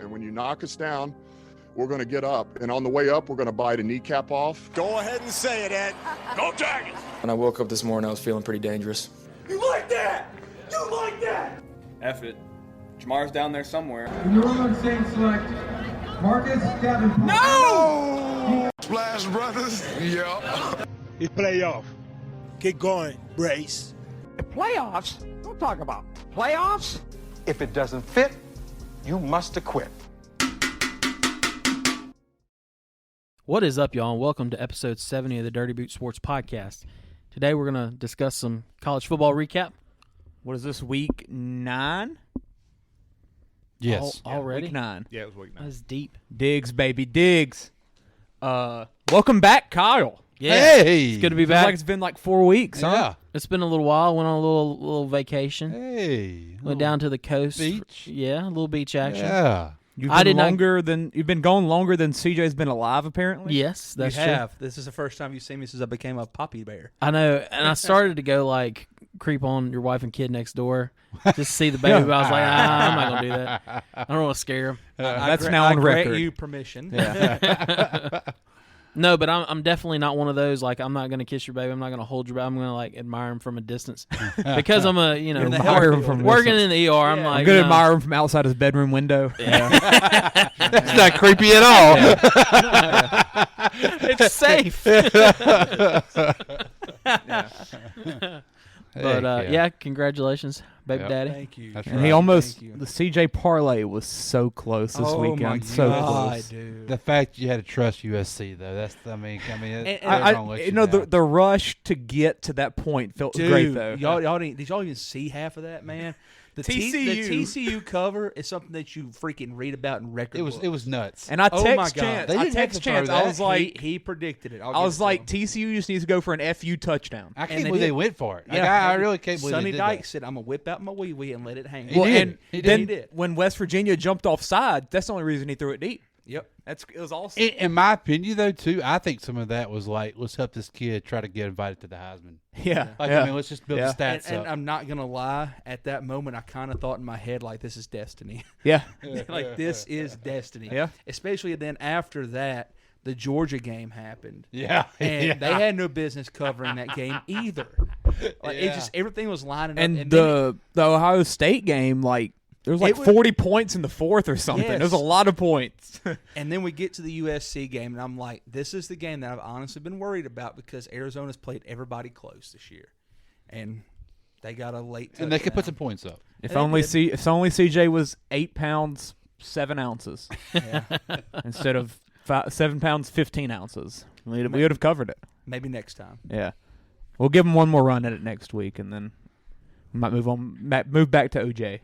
And when you knock us down, we're going to get up. And on the way up, we're going to bite a kneecap off. Go ahead and say it, Ed. Go Tigers! When I woke up this morning, I was feeling pretty dangerous. You like that? You like that? F it. Jamar's down there somewhere. In the New Orleans Saints select Marcus Davenport. No! Splash Brothers. Yeah. It's playoff. Get going, Brace. Playoffs? Don't talk about playoffs. If it doesn't fit, you must acquit. What is up, y'all, and welcome to episode 70 of the Dirty Boot Sports Podcast. Today we're going to discuss some college football recap. What is this, week 9? Yes. Already? Week 9. Yeah, it was week 9. That's deep. Diggs, baby, Diggs. Welcome back, Kyle. Yeah. Hey! It's good to be Feels back. like it's been like 4 weeks, huh? Yeah. It's been a little while. Went on a little vacation. Hey. Went down to the coast. Beach. Yeah, a little beach action. Yeah. You've I been did you've been going longer than CJ's been alive, apparently. Yes, that's you true. have. This is the first time you've seen me since I became a poppy bear. I know, and I started to go like creep on your wife and kid next door, just see the baby. But I was like, I'm not gonna do that. I don't want to scare him. That's now on I grant record. you permission. Yeah. No, but I'm definitely not one of those. Like, I'm not gonna kiss your baby. I'm not gonna hold your baby. I'm gonna like admire him from a distance because I'm a Admire him from working distance. in the ER. I'm like, I'm gonna no. admire him from outside his bedroom window. Yeah. It's not creepy at all. It's safe. But yeah, congratulations, baby daddy. Thank you. That's And right. he almost, Thank you. the CJ parlay was so close this weekend. my So God, close. dude. The fact you had to trust USC though, that's And they're I, gonna let you you know, down. the rush to get to that point felt Dude, great, though. did y'all even see half of that, man? The the TCU. TCU cover is something that you freaking read about in record books. it was nuts. And I Oh text my God. Chance. They I didn't have text to throw Chance. I that. was like, he predicted it. I was like, TCU just needs to go for an FU touchdown. I can't they believe they did. went for it. Like, Yeah. I really can't believe Sonny they did Dyke that. said, "I'm gonna whip out my wee wee and let it hang." He did. And He did. then He did. when West Virginia jumped offside, that's the only reason he threw it deep. Yep. It was awesome. In my opinion, though, too, I think some of that was like, let's help this kid try to get invited to the Heisman. Yeah. Like, yeah. I mean, let's just build the stats And up. I'm not gonna lie. At that moment, I kind of thought in my head like, "This is destiny." yeah. Like this is destiny. Yeah. Especially then after that, the Georgia game happened. Yeah. And Yeah. they had no business covering that game either. Like it just everything was lining up. And then the Ohio State game, like, there was like It was- 40 points in the fourth or something. Yes. There was a lot of points. and then we get to the USC game, and I'm like, this is the game that I've honestly been worried about because Arizona's played everybody close this year, and they got a late touchdown. And they could put some points up. If They only did. if only CJ was 8 pounds 7 ounces Yeah. instead of 7 pounds 15 ounces, we would have covered it. Maybe next time. Yeah, we'll give him one more run at it next week, and then we might move back to OJ.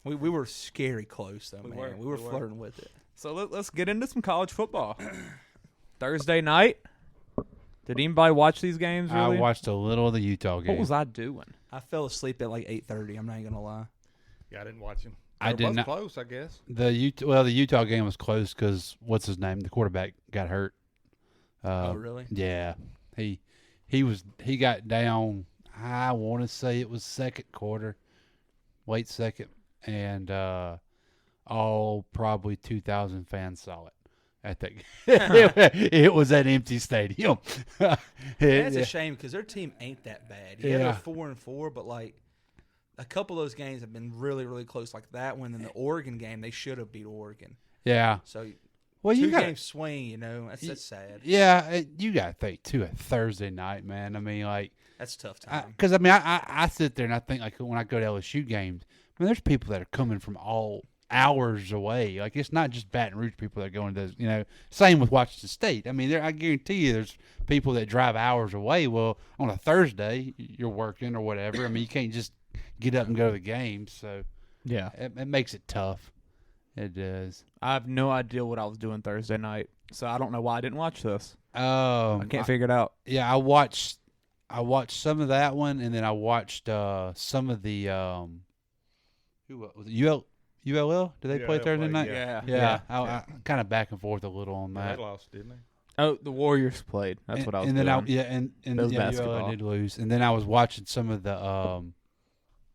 We were scary close though, man. We were flirting with it. So let's get into some college football. Thursday night. Did anybody watch these games? Really? I watched a little of the Utah game. What was I doing? I fell asleep at like 8:30. I'm not even gonna lie. Yeah, I didn't watch him. I did not. Close, I guess. The Utah game was close because what's his name? The quarterback got hurt. Oh, really? Yeah, he got down. I want to say it was second quarter, late second, and all probably 2,000 fans saw it at that. It was an empty stadium. That's a shame because their team ain't that bad. Yeah, Yeah. they're 4-4, but like a couple of those games have been really, really close. Like that one and the Oregon game, they should have beat Oregon. Yeah. So Well, you two got game swing, that's sad. Yeah, you got to think too. A Thursday night, man. I mean, like. That's a tough time. Because I sit there and I think like when I go to LSU games, I mean, there's people that are coming from all hours away. Like it's not just Baton Rouge people that are going to those. You know, same with Washington State. I mean, I guarantee you, there's people that drive hours away. Well, on a Thursday, you're working or whatever. I mean, you can't just get up and go to the game. So Yeah, it makes it tough. It does. I have no idea what I was doing Thursday night, so I don't know why I didn't watch this. I can't figure it out. Yeah, I watched some of that one, and then I watched some of the who was it? ULL? Did they play Thursday night? Yeah. I kind of back and forth a little on that. They lost, didn't they? Oh, the Warriors played. That's what I was and doing. then and That was ULL basketball. did lose, and then I was watching some of the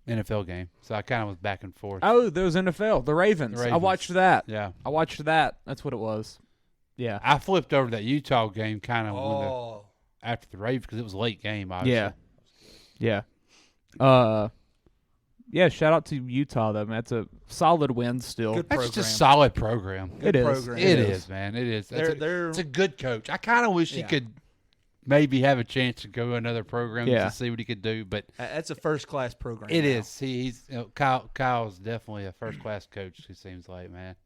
NFL game, so I kind of was back and forth. Oh, there was NFL. The Ravens. I watched that. Yeah. I watched that. That's what it was. Yeah. I flipped over to that Utah game kind of after the Ravens because it was a late game, obviously. Yeah. Yeah, shout out to Utah, though, man. That's a solid win still. Good That's program. just a solid program. It is. program. It is, man. It is. It's a good coach. I kind of wish he could maybe have a chance to go another program to see what he could do, but That's a first-class program. it now. is. He's Kyle's definitely a first-class coach, it seems like, man.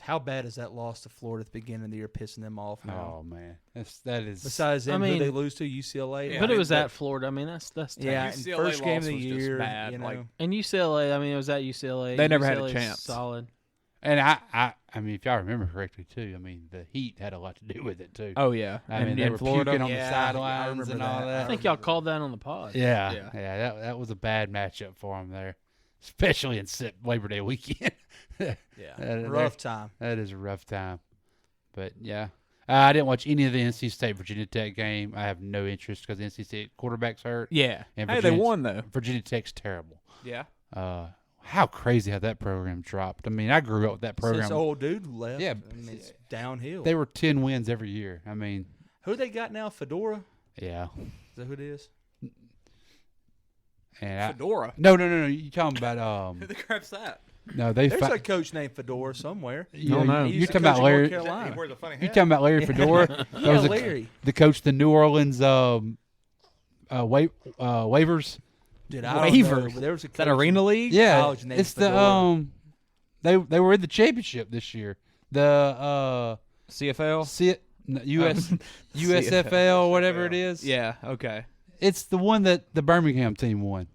How bad is that loss to Florida at the beginning of the year pissing them off now? Oh, man. That is. Besides them, I mean, who they lose to, UCLA? but it was at Florida. I mean, that's tough. Yeah, and UCLA first game of loss the was just year. bad, You know? like- And UCLA, I mean, it was at UCLA. They never had a UCLA 's chance. Solid. And I mean, if y'all remember correctly, too, I mean, the heat had a lot to do with it, too. Oh, yeah. I mean, and they in were Florida. puking on the Yeah, I sidelines remember and all that. that. I think y'all called that on the pod. Yeah, that was a bad matchup for him there, especially in Labor Day weekend. Rough time. That is a rough time. But, yeah. I didn't watch any of the NC State-Virginia Tech game. I have no interest because the NC State quarterback's hurt. Yeah. And Hey, they won, though. Virginia Tech's terrible. Yeah. How crazy how that program dropped. I mean, I grew up with that program. Since old dude left, Yeah, I mean, it's downhill. They were 10 wins every year. I mean, who they got now? Fedora? yeah. Is that who it is? And Fedora. No. You talking about Who the crap's that? No, they. There's a coach named Fedora somewhere. No, no. He You're used to talking about coach in Larry. North Carolina. You talking about Larry Fedora? That was Larry. the coach of the New Orleans Waivers. Dude, I don't know, Waivers. but there was a Is that coach Arena League? Yeah, college named it's Fedora. They were in the championship this year. The CFL? USFL, whatever it is. Yeah, okay. It's the one that the Birmingham team won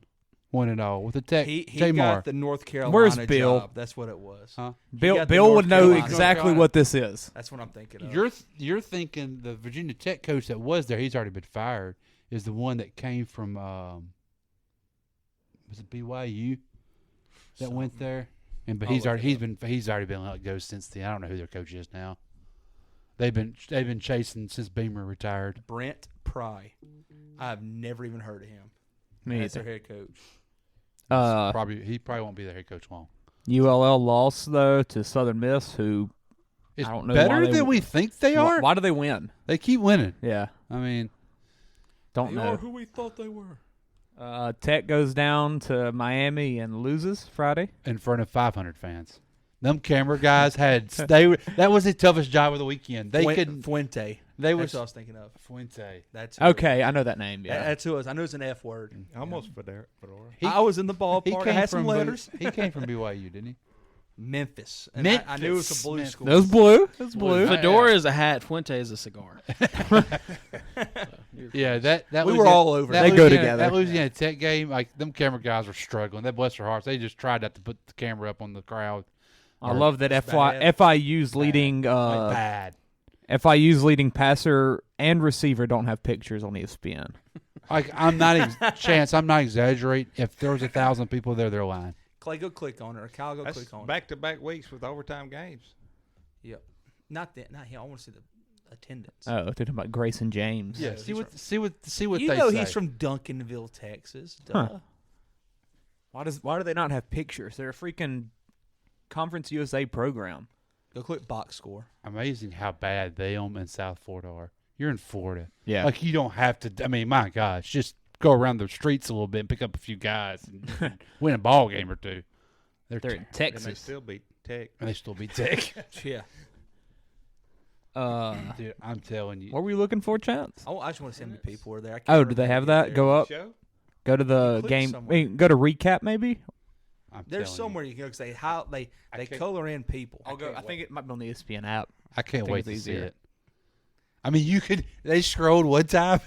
it all with the Tech. He Jamar. got the North Carolina Where's Bill? job. That's what it was. Huh? He Bill got the Bill North would know Carolina. exactly what this is. That's what I'm thinking of. You're thinking the Virginia Tech coach that was there. He's already been fired. Is the one that came from was it BYU that went there? But he's already been let go since then. I don't know who their coach is now. They've been chasing since Beamer retired. Brent Pry. I've never even heard of him. Me That's their either. head coach. He probably won't be their head coach long. ULL lost, though, to Southern Miss, who It's I don't know better why they- than we think they are. Why do they win? They keep winning. Yeah. I mean, Don't know. who we thought they were. Tech goes down to Miami and loses Friday. in front of 500 fans. Them camera guys that was the toughest job of the weekend. They couldn't. Fuente. They That's were what I was thinking of. Fuente. That's who Okay, I know that name. Yeah. That's who it was. I knew it's an F word. Almost Fedora. I was in the He ballpark. I had some letters. He came from BYU, didn't he? Memphis. And I knew it was a blue Memphis. school. Those blue. Those blue. Fedora is a hat. Fuente is a cigar. Yeah, that We were Louisiana- all over that it. They go Louisiana- together. That Louisiana Tech game, like them camera guys were struggling. They bless their hearts. They just tried not to put the camera up on the crowd. I love that bad. FIU's leading Bad. FIU's leading passer and receiver don't have pictures on ESPN. Like I'm not I'm not exaggerating. If there was 1,000 people there, they're lying. Clay, go click on it. Or Kyle, go That's click on it. back-to-back weeks with overtime games. Yep. Not that. Not him. I want to see the attendance. Oh, they're talking about Grayson James. Yeah, see what You they know say. he's from Duncanville, Texas. Duh. Huh. Why do they not have pictures? They're a freaking Conference USA program. Go click box score. Amazing how bad them in South Florida are. You're in Florida. Yeah. Like you don't have to. I mean, my gosh, just go around the streets a little bit and pick up a few guys and win a ball game or two. They're in And they Texas. still beat Tech. And they still beat Tech. Yeah. Dude, I'm telling you. What were you looking for, Chance? I just want to see how many people were there. I can't Oh, do they remember have who that? there. Go up. Show? Go to the click game. somewhere. Go to recap maybe. There's somewhere you can go because they can't- color in people. I'll go. I think it might be on the ESPN app. I can't think wait it's to see easier. it. I mean, you could. They scrolled one time.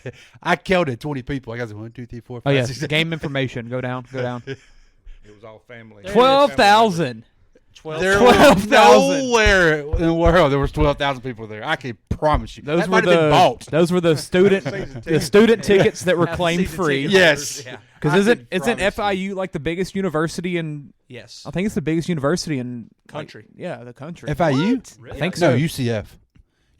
I counted 20 people. I got 1, 2, 3, 4, 5, Oh yes, 6, 7. game information. Go down. Go down. It was all family. 12,000. There 12,000. was nowhere in the world there was 12,000 people there. I can promise you. Those that were might have been bought. Those were the student tickets that were claimed Season free. ticket Yes. holders, Yeah. Because I isn't can promise FIU like the biggest university in? Yes. I think it's the biggest university in Country. Yeah, the country. FIU? I think No, so. UCF.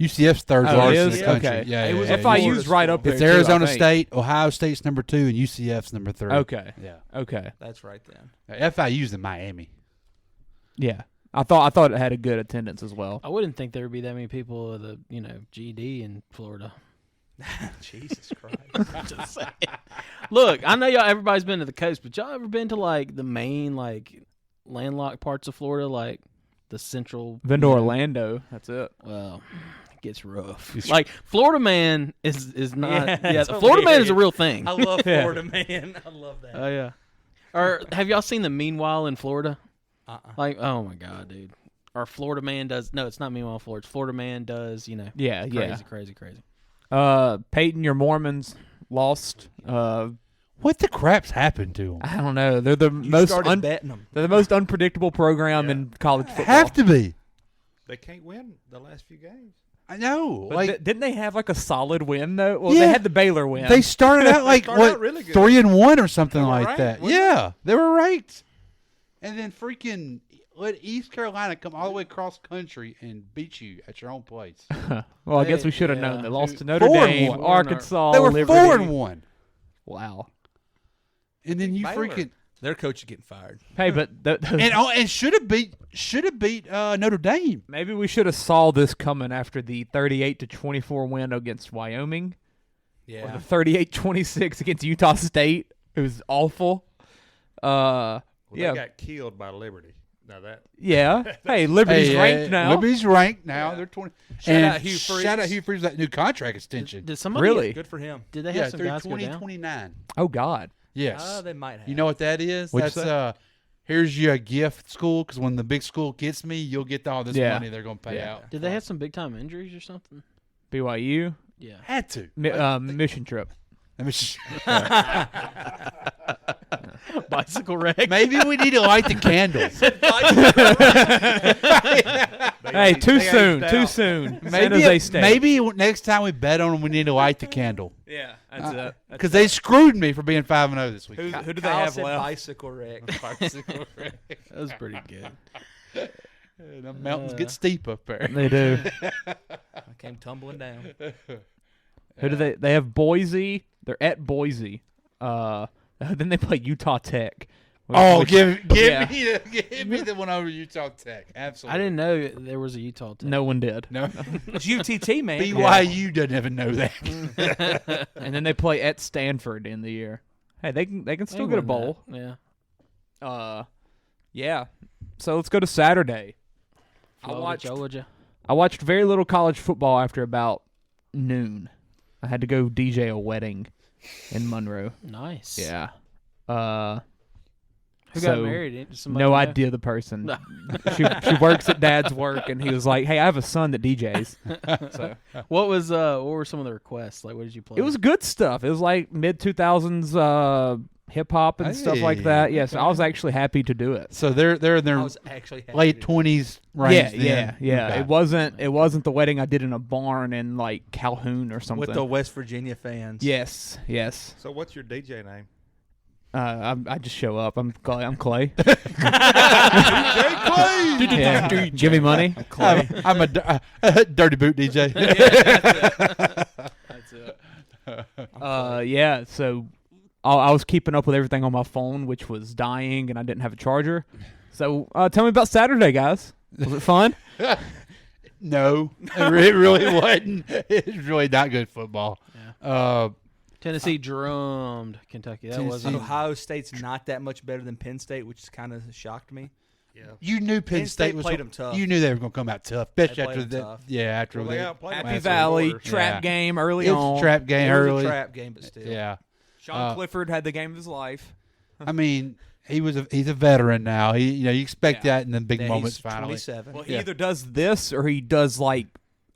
UCF's third Oh, it largest in is? the country. Okay. Yeah, It yeah, was yeah, a yeah. Florida FIU's right school. up there. It's too, I Arizona think. State, Ohio State's number 2, and UCF's number 3. Okay. Yeah. Okay. That's right then. FIU's in Miami. Yeah. I thought it had a good attendance as well. I wouldn't think there would be that many people with a GD in Florida. Jesus Christ. Just saying. Look, I know everybody's been to the coast, but y'all ever been to like the main like landlocked parts of Florida, like the central? Been to Orlando. That's it. Well, it gets rough. Like Florida man is not. Yeah, it's Florida man weird. is a real thing. I love Florida, man. I love that. Oh yeah. Or have y'all seen the Meanwhile in Florida? Uh-uh. Like, oh my god, dude. Or Florida man does. No, it's not Meanwhile in Florida. It's Florida man does. Yeah, crazy. Peyton, your Mormons lost. What the crap's happened to them? I don't know. They're the You most started betting them. they're the most unpredictable program in college football. Have to be. They can't win the last few games. I know. But Like didn't they have like a solid win though? Well, Yeah. they had the Baylor win. they started out like started what out really good. 3-1 or something They were like ranked, that. weren't they? Yeah, they were ranked. And then freaking let East Carolina come all the way across country and beat you at your own place. well, I guess we should have known. They lost to Notre 4-1. Dame, Arkansas. They were Liberty. 4-1. Wow. And then you Baylor. freaking Their coach is getting fired. Hey, but and should have beat Notre Dame. maybe we should have saw this coming after the 38-24 win against Wyoming. Or Yeah. the 38-26 against Utah State. It was awful. Well, Yeah. They got killed by Liberty. Now that Yeah. Hey, Liberty's ranked now. Liberty's ranked now. They're 20. Shout out Hugh Freeze. Shout out Hugh Freeze for that new contract extension. Did somebody Really? Good for him. Did they have Yeah, some through guys go down? 2029. Oh God. Yes. They might have. You know what that is? What'd you That's here's your gift school, because when the big school gets me, you'll get all this Yeah. money they're going to pay out. Did they have some big time injuries or something? BYU Yeah. Had to. mission trip. Let me sh- Bicycle wreck. Maybe we need to light the candles. Hey, too soon. aged Too out. soon. San Jose State. Maybe next time we bet on them, we need to light the candle. Yeah, that's it. Because they screwed me for being 5-0 this week. Who do they Kyle have said left? bicycle wreck. That was pretty good. The mountains get steep up there. They do. I came tumbling down. Who do they? They have Boise. They're at Boise. Then they play Utah Tech. Oh, Which- give yeah. give me the one over Utah Tech. Absolutely. I didn't know there was a Utah team. No one did. No. It's UTT, man. BYU doesn't even know that. And then they play at Stanford in the year. Hey, they can still get a bowl. Yeah. Yeah. So let's go to Saturday. I watched very little college football after about noon. I had to go DJ a wedding in Monroe. Nice. Yeah. Who got married? Somebody No know? idea the person. she works at Dad's work, and he was like, "Hey, I have a son that DJs." So what were some of the requests? Like, what did you play? it was good stuff. It was like mid 2000s hip hop and stuff like that. Yes, I was actually happy to do it. So they're in I their was actually happy late to do 20s range. Yeah. then. Okay. It wasn't the wedding I did in a barn in like Calhoun or it. something. With the West Virginia fans. yes. So what's your DJ name? I just show up. I'm Clay. DJ Clay. Yeah. Give me money. I'm a dirty boot DJ. That's it. Yeah. So I was keeping up with everything on my phone, which was dying, and I didn't have a charger. So tell me about Saturday, guys. Was it fun? No, it really wasn't. It's really not good football. Yeah. Tennessee drummed Kentucky. That Tennessee. wasn't. Ohio State's not that much better than Penn State, which kind of shocked me. Yeah. You knew Penn State State was played 'em tough. You knew they were going to come out tough, especially They after played 'em that. tough. Yeah, after Well, they that. outplayed Happy last Valley quarter. trap Yeah. game early It's on. a trap game It was early. a trap game, but still. Yeah, Sean Clifford had the game of his life. I mean, he's a veteran now. You expect Yeah. that in the big Yeah, moments. he's Finally, 27. Well, he Yeah. either does this or he does like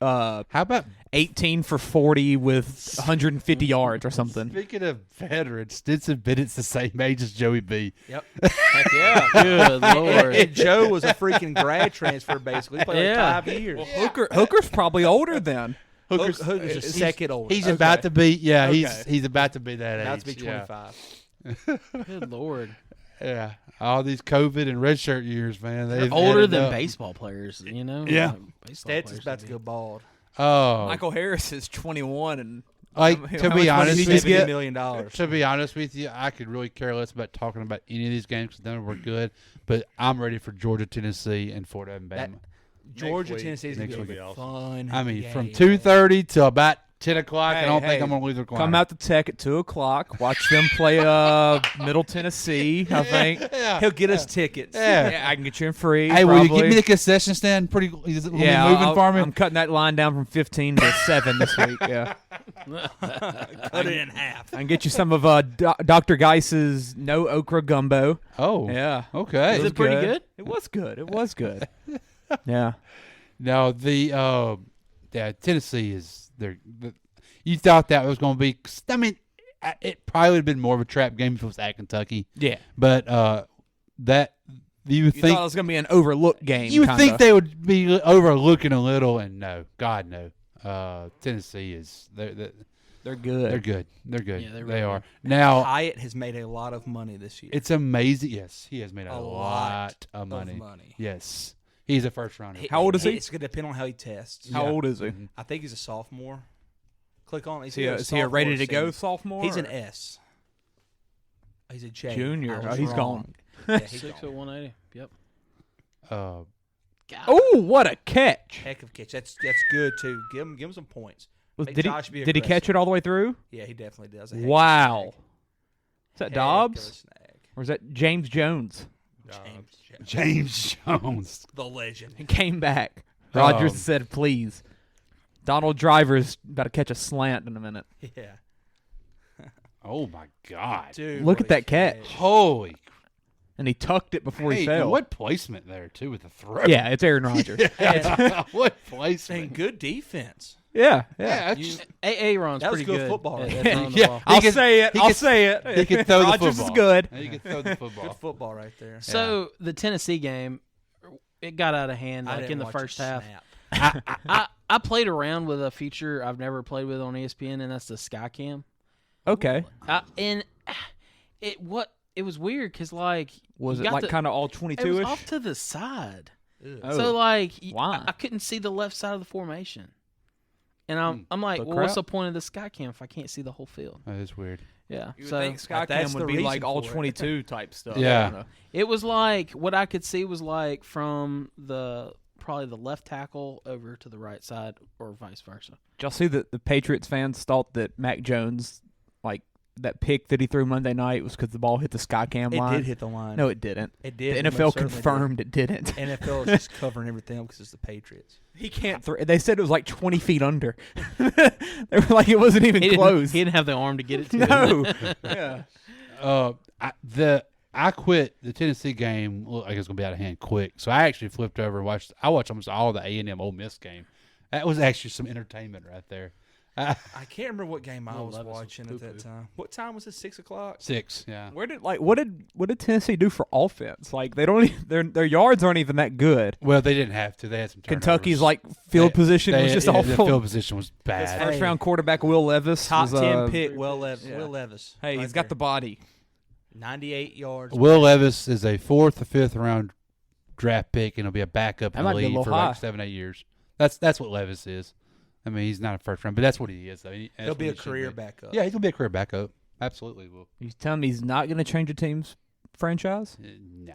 how about 18 for 40 with 150 yards or something. speaking of veterans? Stinson Bennett's the same age as Joey B. Yep. Heck yeah. Good lord. And Joe was a freaking grad transfer, basically. He played Yeah. like 5 years. Hooker's probably older then. Hooker's a second older. He's about to be. Yeah, Okay. he's about to be that age. About to be yeah. 25. Good lord. Yeah, all these COVID and redshirt years, man. They've Older added than up. baseball players, you know? Yeah. Like, baseball Stetson's players about to would go bald. Oh, Michael Harris is 21, and like how to much be money honest did he with $70 you, million. to be honest with you, I could really care less about talking about any of these games because none of them were good. But I'm ready for Georgia, Tennessee, and Florida and Bama. Georgia, week. Tennessee is going Next to be week. a fun. I mean, from game. 2:30 till about 10 o'clock. I Hey, don't think hey, I'm going to lose a come out to Tech at 2 o'clock. Watch them play Middle Tennessee, I think. Yeah. He'll get us tickets. Yeah. Yeah, I can get you in free. Hey, will you probably. give me the concession stand? Is it gonna be moving I'll- for me? I'm cutting that line down from 15 to 7 this week. Yeah, Cut it in half. I can get you some of Dr. Geiss's no okra gumbo. Oh, Yeah, okay. Is it pretty good? It was good. It was good. Yeah. No, Tennessee is there. You thought that was going to be? I mean, it probably would have been more of a trap game if it was at Kentucky. Yeah. But that you You think thought it was going to be an overlooked game. you would kinda. think they would be overlooking a little, and no, God no. Tennessee is They're good. they're good. They're good. Yeah, they're they really are good. now. Hyatt has made a lot of money this year. It's amazing. Yes, he has made a a lot of money. money. Yes, he's a first rounder. How old is he? It's going to depend on how he tests. How old is he? Mhm. I think he's a sophomore. Click on it. Is he a ready to go sophomore? He's an or- S. He's a J. Junior. I Oh, was he's wrong. gone. Yeah, he's 6 gone. foot 180. Yep. Uh, Oh, what a catch! Heck of catch. That's good too. Give him some points. Make Did Josh be he aggressive. catch it all the way through? Yeah, he definitely does. A heck of a Wow. snag. Is that Heck of a Dobbs snag. or is that James Jones? James Jones. The legend. He came back. Rogers Um, said, "Please." Donald Driver's about to catch a slant in a minute. Yeah. Oh my God! Dude, Look what at that a catch. Holy! And he tucked it before he Hey, fell. what placement there too with the throw? Yeah, it's Aaron Rodgers. What And placement? good defense. yeah. Yeah, You- Aaron's That was pretty good football at- right at throwing the Yeah. ball. I'll can- say it. he I'll can- say it. he can throw the Rodgers football. is good. He can throw the football. Good football right there. So the Tennessee game, it got out of hand I like didn't in the watch a first half. snap. I played around with a feature I've never played with on ESPN, and that's the Skycam. Okay. And it was weird because like Was you it got like the- kind of all it was 22-ish? off to the side. Oh. So like Why? I couldn't see the left side of the formation, and I'm like, The well, what's crap? the point of the Skycam if I can't see the whole field? That is weird. Yeah. You would So think that's Skycam the would be like reason all for it. 22 type stuff. Yeah. I don't know. it was like what I could see was like from probably the left tackle over to the right side or vice versa. Did y'all see that the Patriots fans thought that Mac Jones, like that pick that he threw Monday night, was because the ball hit the Skycam It line? did hit the line. No, it didn't. it did. The It NFL most certainly confirmed it didn't. did. NFL is just covering everything up because it's the Patriots. He can't throw. They said it was like 20 feet under. They were like it wasn't even He close. didn't have the arm to get it to. No. Yeah. I quit the Tennessee game. Looked like it was gonna be out of hand quick, so I actually flipped over and watched. I watched almost all the A&M Ole Miss game. That was actually some entertainment right there. I can't remember what game I Well, was that was watching at that poo-poo. time. What time was it? 6 o'clock. 6, yeah. What did Tennessee do for offense? Like they don't their yards aren't even that good. Well, they didn't have to. They had some turnovers. Kentucky's like field position was just The awful. field position was His bad. first round quarterback Will Levis Top was, 10 pick. Will Levis. Hey, right he's got there. the body. 98 yards. Will Levis is a 4th or 5th round draft pick, and he'll be a backup That in the might be a league little for high. like 7-8 years. That's what Levis is. I mean, he's not a first round, but that's what he is. Though. That's He'll what be he a should career be. backup. Yeah, he's gonna be a career backup. Absolutely will. He's telling me he's not going to change a team's franchise? No.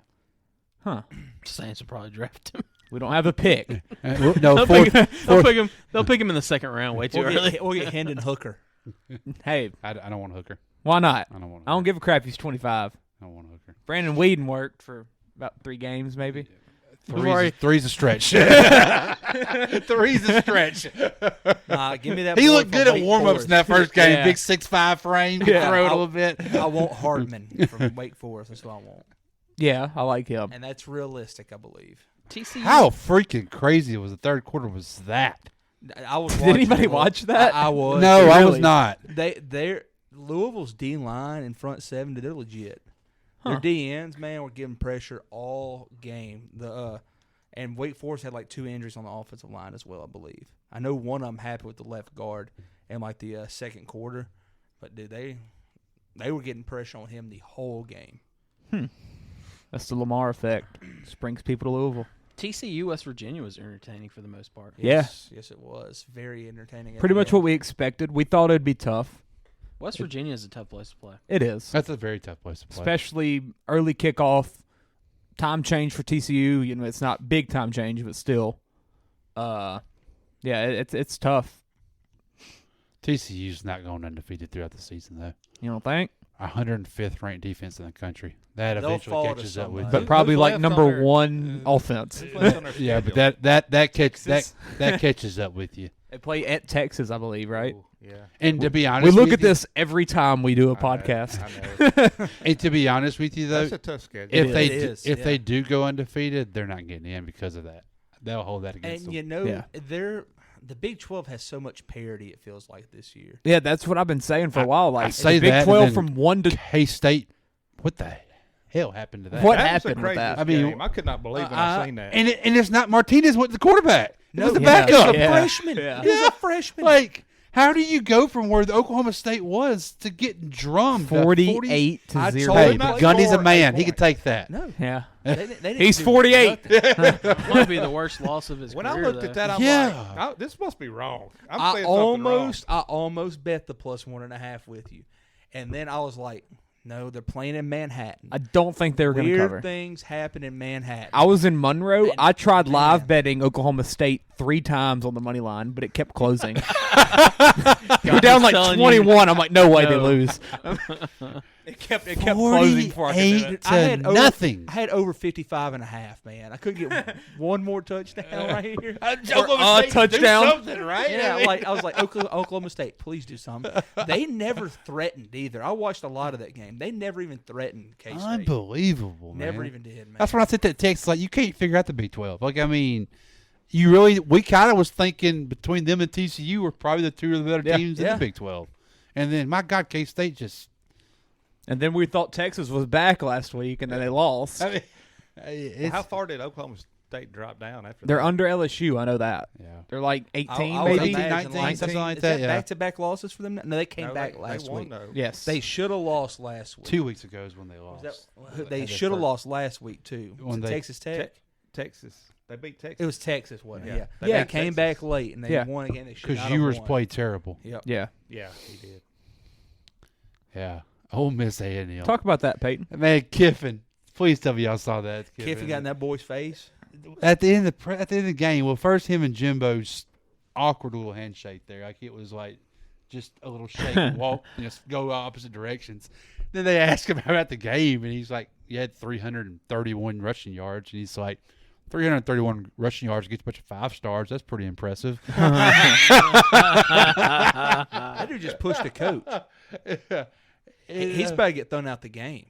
Huh. Saints will probably draft him. We don't have a pick. No, They'll fourth, pick him. They'll pick him in the second round way too early. We'll get Hendon Hooker. Hey, I don't want Hooker. why not? I don't want. I don't give a crap. He's 25. I don't want Hooker. Brandon Whedon worked for about 3 games, maybe. Three's a stretch. Three's a stretch. Give me that. He boy looked from good at Wake warm ups Forest. in that first game. Yeah. Big 6'5" frame. Could Yeah. throw it a little bit. I want Hardman from Wake Forest. That's what I want, Yeah, I like him. and that's realistic, I believe. TCU. How freaking crazy was the third quarter? Was that? I was. Did watching anybody it. watch that? I was. No, I was Really? not. They're Louisville's D line and front 7. They're legit. Their Huh. DNs, man, were giving pressure all game. And Wake Forest had like 2 injuries on the offensive line as well, I believe. I know one of them happy with the left guard in like the second quarter, but dude, they were getting pressure on him the whole game. That's the Lamar effect. Just brings people to Louisville. TCU West Virginia was entertaining for the most part. Yes, it was very entertaining. Pretty much what we expected. We thought it'd be tough. West Virginia is a tough place to play. It is. That's a very tough place to play. Especially early kickoff, time change for TCU. You know, it's not big time change, but still. It's tough. TCU's not going undefeated throughout the season, though. You don't think? 105th ranked defense in the country. That They'll eventually fall to catches up with But you. probably Who's like left number on their- one offense. Who's left on their Yeah, but schedule? that catches up with you. They play at Texas, I believe, right? Ooh, yeah. And to be We honest, look with at you- this every time we do a I know, podcast. I know. And to be honest with you, though, That's a tough schedule. if It they is, if yeah. they do go undefeated, they're not getting in because of that. They'll hold that against And them. you know, Yeah. the Big 12 has so much parity. It feels like this year. Yeah, that's what I've been saying for a while. Like I say the Big that, and 12 then from 1 to K-State, what the hell happened to that? What That was the happened with that? craziest I mean, game. I could not believe when I seen that. And it's not Martinez with the quarterback. It was the Yeah. backup. He's a freshman. Yeah. He's a freshman. Like, how do you go from where the Oklahoma State was to getting drummed? 48 to I 0. told Hey, him but not Gundy's a score man. 8 He could points. take that. No. Yeah. They didn't He's do 48. nothing. Might be the worst loss of his when career. I looked though. at that, I'm Yeah. like, this must be wrong. I'm I saying something wrong. almost bet the +1.5 with you, and then I was like, no, they're playing in Manhattan. I don't think they were going to Weird cover. things happen in Manhattan. I was in Monroe. And- I tried live man. betting Oklahoma State 3 times on the money line, but it kept closing. We're down like telling you. 21. I'm like, no way they No. lose. It kept closing before I could do 48 it. to nothing. I had over 55.5, man. I couldn't get one more touchdown right here. Oklahoma State touchdown. right? Yeah, I was like, Oklahoma State, please do something. They never threatened either. I watched a lot of that game. They never even threatened K-State. Unbelievable, man. Never even did, man. That's when I sent that text. Like, you can't figure out the Big 12. Like, I mean, we kind of was thinking between them and TCU were probably the two of the better teams in Yeah. the Big 12. And then, my God, K-State just. And then we thought Texas was back last week, and then they lost. I mean, Well, it's, how far did Oklahoma State drop down after They're that? under LSU. I know that. yeah. They're like 18, I would maybe. imagine 19, like- something like is that, yeah. back-to-back losses for them? No, they came No, back they last won, week. though. Yes. They should have lost last week. 2 weeks ago is when they Was lost. that- they Had their should have first- lost last week too. Was When it they- Texas Tech? Texas. They beat Texas. It was Texas, wasn't it? Yeah. Yeah. They They beat came Texas. back late and they Yeah. won again. They should Because not have Ewers won. played terrible. Yep. Yeah. Yeah, he did. Yeah. Ole Miss A&M. Talk about that, Peyton. Man, Kiffin. Please tell me y'all saw that. Kiffin got in that boy's face. At the end of the game, well, first him and Jimbo's awkward little handshake there. Like, it was like just a little shake and walk, go opposite directions. Then they asked him about the game, and he's like, "You had 331 rushing yards," and he's like, 331 rushing yards gets a bunch of 5 stars. That's pretty impressive. That dude just pushed a coach. He's about to get thrown out the game.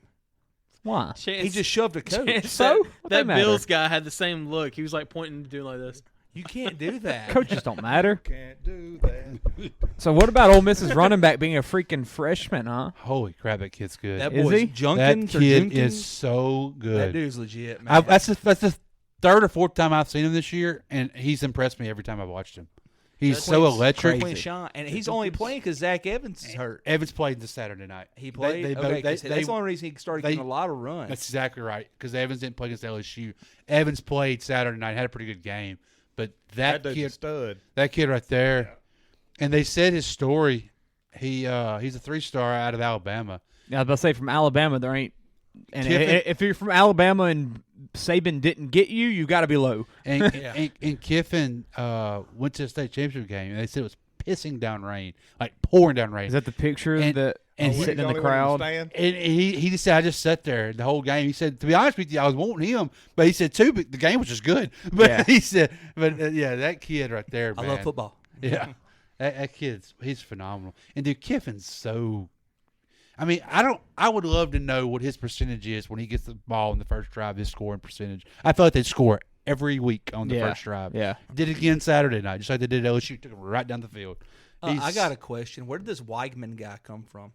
Why? He just shoved a coach. So? What that they matter? Bills guy had the same look. He was like pointing, doing like this. You can't do that. Coaches don't matter. Can't do that. So what about Ole Miss's running back being a freaking freshman, huh? Holy crap, that kid's good. That Is boy's he? Junkins That or kid Jenkins. is so That good. dude's legit, man. That's the third or fourth time I've seen him this year, and he's impressed me every time I've watched him. He's so electric. Quinn Sean, and he's only playing because Zach Evans is hurt. Evans played this Saturday night. He played. That's the only reason he started getting a lot of runs. That's exactly right, because Evans didn't play against LSU. Evans played Saturday night, had a pretty good game, but that dude's a kid, stud. that kid right there, and they said his story. He's a 3-star out of Alabama. Yeah, I was about to say from Alabama there ain't. And Kiffin- if you're from Alabama and Saban didn't get you, you got to be low. And, and Kiffin went to the state championship game, and they said it was pissing down rain, like pouring down rain. Is that the picture And- that and he's he- sitting in the Only one in crowd? stand? And he just said, I just sat there the whole game. He said, to be honest with you, I was wanting him, but he said too, but the game was just good. But Yeah. he said, yeah, that kid right there, I man. love football. Yeah, that kid's he's phenomenal. And dude, Kiffin's so. I mean, I would love to know what his percentage is when he gets the ball in the first drive. His scoring percentage. I feel like they'd score every week on the Yeah. first drive. Yeah. Did it again Saturday night, just like they did at LSU. Took him right down the field. I got a question. Where did this Weigman guy come from?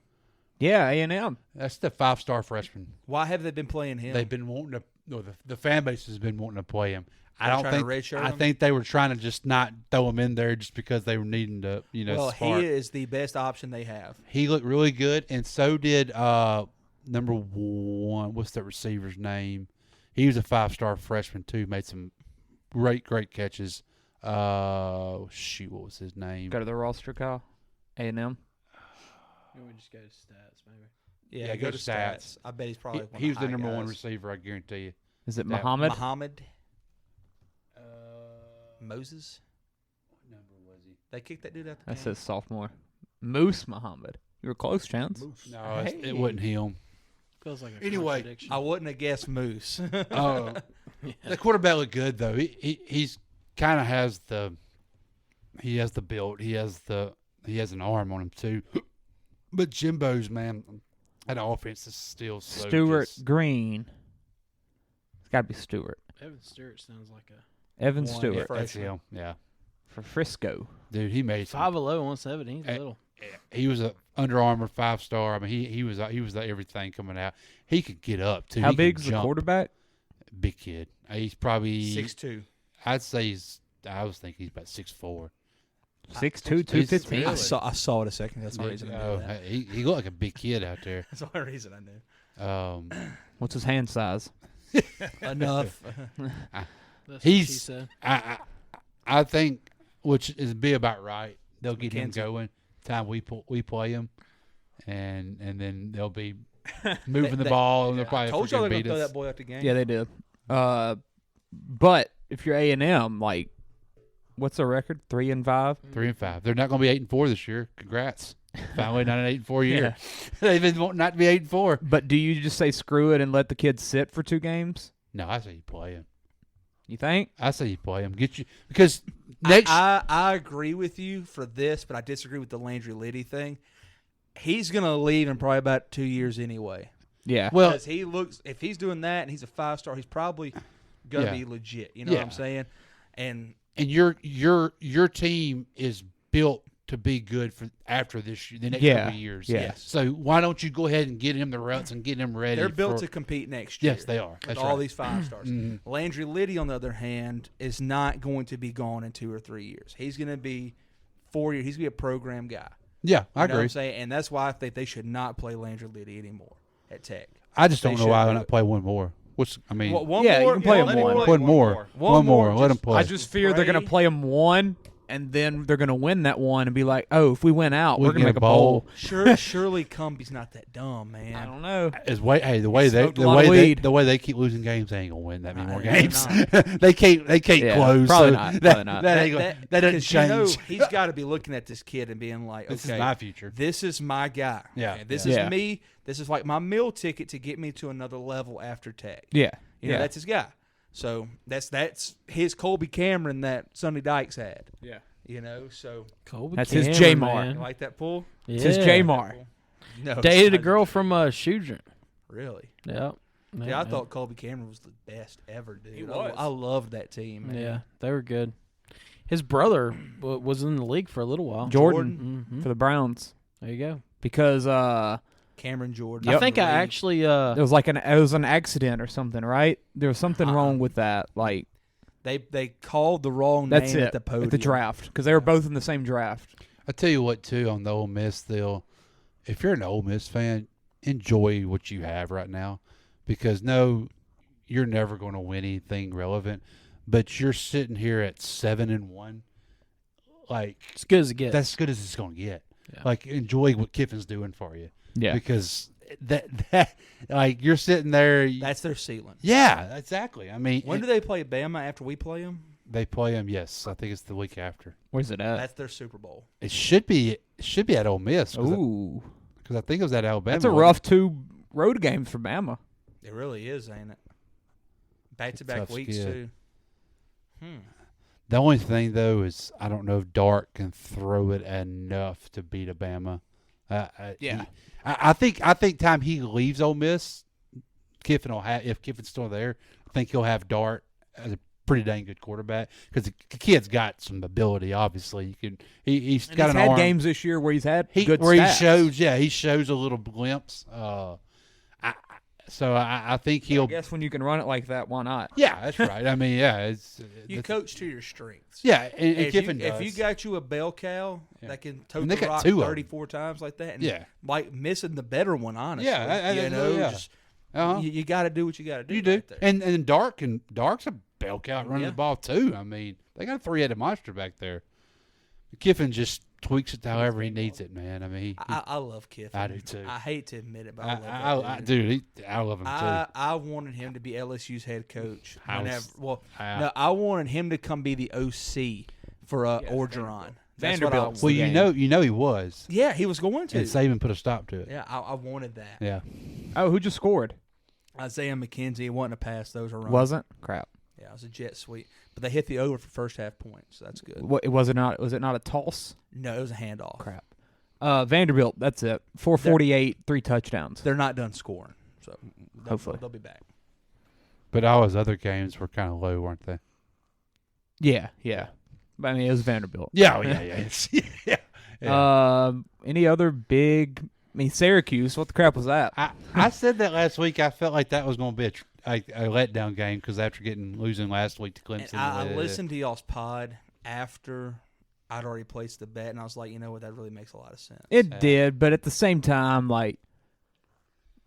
Yeah, A&M. That's the 5-star freshman. Why have they been playing him? They've been wanting to. No, the fan base has been wanting to play him. I They're don't trying to think. redshirt I him? think they were trying to just not throw him in there just because they were needing to, well, spark. he is the best option they have. He looked really good, and so did number 1. What's that receiver's name? He was a 5-star freshman too. Made some great catches. Shoot, what was his name? Go to the roster, Kyle. A&M. Maybe we just go to stats, maybe. Yeah, go to stats. I bet he's probably He was the high number one guys. receiver, I guarantee you. Is it That- Muhammad? Muhammad Moses. What number was he? They kicked that dude out the That game. says sophomore. Moose Muhammad. You were close, Chance. No, it wasn't him. Feels like a Anyway, contradiction. I wouldn't have guessed Moose. The quarterback looked good though. He's kind of has the build. He has an arm on him too. But Jimbo's, man, that offense is still slow. Stewart Green. It's got to be Stewart. Evan Stewart sounds like a Evan One, Stewart yeah. That's him. Yeah, for Frisco. dude, he made some, 5'11", 170. He's Hey, little. he was a Under Armour 5-star. I mean, he was everything coming out. He could get up too. How He could big's the jump. quarterback? Big kid. He's probably 6'2". I'd say I was thinking he's about 6'4". 6'2", Really? 215. I saw it a second. That's the reason I knew that. He looked like a big kid out there. That's the only reason I knew. What's his hand size? Enough. That's what she He's said. I think, which is be about right. They'll get him McKenzie. going. Time we play him, and then they'll be moving the ball, and they'll probably Told y'all they're beat gonna throw us. that boy out the game. Yeah, they did. But if you're A&M, like, what's the record? 3-5. 3-5. They're not going to be 8-4 this year. Congrats. Finally, not an 8-4 year. Yeah. They've been wanting not to be 8-4. But do you just say screw it and let the kids sit for 2 games? No, I say you play him. You think? I say you play him. Get you because next. I agree with you for this, but I disagree with the Landry Liddy thing. He's gonna leave in probably about 2 years anyway. Yeah. Well, Because he looks, if he's doing that and he's a 5-star, he's probably gonna Yeah. be legit. You know Yeah. what I'm saying? And your team is built to be good for after this the next Yeah. couple of years. Yeah. Yes. So why don't you go ahead and get him the reps and get him ready? they're built for, to compete next year. Yes, they are. With That's all right. these 5-stars. Landry Liddy, on the other hand, is not going to be gone in 2 or 3 years. He's going to be 4 years. He's going to be a program guy. Yeah, I You know what agree. I'm saying? And that's why I think they should not play Landry Liddy anymore at Tech. I just They don't know should why do they're not it. play one more. One Yeah, you more, can play him let him one. play One more. One more, Let them just- play. I just fear they're going to Pray. play them one, and then they're going to win that one and be like, oh, if we win out, We we're going to get make a a bowl. Surely Cumbie's not that dumb, man. I don't know. The way smoked a lot of weed. the way they keep losing games, they ain't gonna win that many more they're games. not. they can't Yeah, close. probably so not, That, probably not. That, ain't gonna, that doesn't 'cause change. You know, he's got to be looking at this kid and being like, This okay, is my future. This is my guy. Yeah, Okay, this yeah. is me. This is like my meal ticket to get me to another level after Tech. Yeah. You know, that's his guy. So that's his Colby Cameron that Sonny Dykes had. Yeah. You know, so Colby That's his Cameron, J-Mar. you man. like that pull? Yeah. It's his J-Mar. No, Dated a son. girl from Shudrin. Really? Yep. Yeah, I thought Colby Cameron was the best ever, dude. He was. I loved that team. Man. Yeah, they were good. His brother was in the league for a little while. Jordan Mhm. for the Browns. There you go. Because Cameron Jordan. I think I Reed. actually it was like it was an accident or something, right? There was something wrong with that. Like They called the wrong that's name it at the podium. at the draft because they were both in the same draft. I tell you what, too, on the Ole Miss deal, if you're an Ole Miss fan, enjoy what you have right now, because no, you're never going to win anything relevant, but you're sitting here at 7-1, like as good as it gets. that's as good as it's going to get. Yeah. Like enjoy what Kiffin's doing for you, Yeah. because that like you're sitting there. That's their ceiling. Yeah, exactly. I mean, When do they play Bama after we play them? they play them? Yes, I think it's the week after. Where's it at? That's their Super Bowl. It should be at Ole Miss. Ooh, because I think it was at Alabama. that's a rough 2 road games for Bama. It really is, ain't it? Back-to-back Tough weeks, skid. too. The only thing though is I don't know if Dart can throw it enough to beat a Bama. Yeah. I think time he leaves Ole Miss, Kiffin will have, if Kiffin's still there, I think he'll have Dart as a pretty dang good quarterback because the kid's got some ability. Obviously, you can he's And got he's an had arm. games this year where he's had good where stats. he shows a little glimpse. So I think he'll. I guess when you can run it like that, why not? Yeah, that's right. I mean, yeah, You coach to your strengths. Yeah, and if Kiffin you, does. If you got you a bell cow that can tote And the they got rock 2 of 'em. 34 times like that, and Yeah. like missing the better one, honestly. Yeah, you know, yeah. just Uh-huh. you got to do what you got to do. You do, right there. and Dark's a Belk out running the ball too. I mean, they got a three-headed monster back there. Kiffin just tweaks it however he needs it, man. I mean, I love Kiffin. I do too. I hate to admit it, but I love that dude. I love him too. I wanted him to be LSU's head coach. No, I wanted him to come be the OC for Orgeron. Vanderbilt. Well, you know he was. Yeah, he was going to. And Saban put a stop to it. Yeah, I wanted that. Yeah. Oh, who just scored? Isaiah McKenzie. It wasn't a pass. Those are wrong. Wasn't? Crap. Yeah, it was a jet sweep. But they hit the over for first half points, so that's good. What was it not? Was it not a toss? No, it was a handoff. Crap. Vanderbilt. That's it. 448, 3 touchdowns. They're not done scoring, so Hopefully they'll be back. But all his other games were kind of low, weren't they? Yeah. But I mean, it was Vanderbilt. Yeah. Any other big? I mean, Syracuse. What the crap was that? I said that last week. I felt like that was going to be a letdown game because after losing last week to Clemson. And I listened to y'all's pod after I'd already placed the bet, and I was like, you know what, that really makes a lot of sense. It did, but at the same time, like,